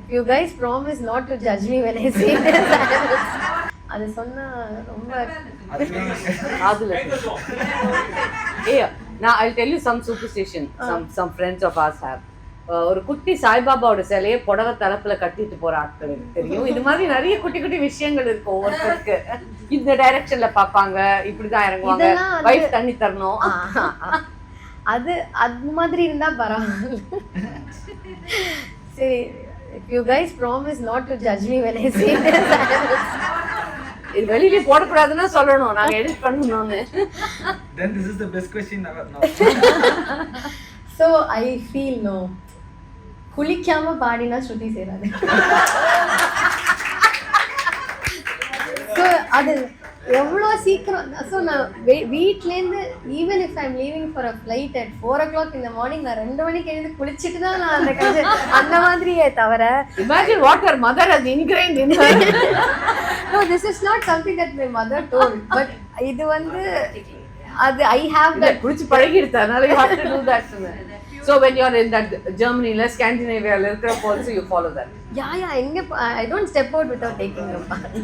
If you guys promise not to judge me when I say this, அது சொன்னா ரொம்ப அதுல நான் I'll tell you some superstition some friends of ours have. ஒரு குட்டி சாய்பாபாவோட சிலையை புடவை தலப்புல கட்டிட்டு போற ஆட்களுக்கு தெரியும். இது மாதிரி நிறைய குட்டி குட்டி விஷயங்கள் இருக்கு ஒவ்வொருத்தருக்கு. இந்த டைரக்ஷன்ல பாப்பாங்க, இப்படிதான் இறங்குவாங்க, வைஃப் தண்ணி தரணும். அது அது மாதிரி இருந்தா பரவாயில்ல. சரி, if you guys promise not to judge me when I say this, இது வெளியில போடக்கூடாதுன்னா சொல்லணும், நாங்க எடிட் பண்ணணும்னு. Then this is the best question ever. No. So I feel no. குளிக்காம பாடினா ஸ்ருதி சேராது. So அது எவ்வளோ சீக்கிரம். ஸோ நான் வீட்லேருந்து even if I'm leaving for a flight at 4 o'clock in the morning, நான் 2 மணிக்கு எழுந்து குளிச்சுட்டு தான் நான் அந்த மாதிரியே தவிர. Imagine what her mother has ingrained in her. No, this is not something that my mother told, but இது வந்து அது I have that. குளிச்சு பழகிடுச்சு, அதனால you have to do that. So when you are in that Germany, Scandinavia, also you follow that. Yeah, எங்க I don't step out without taking a bath.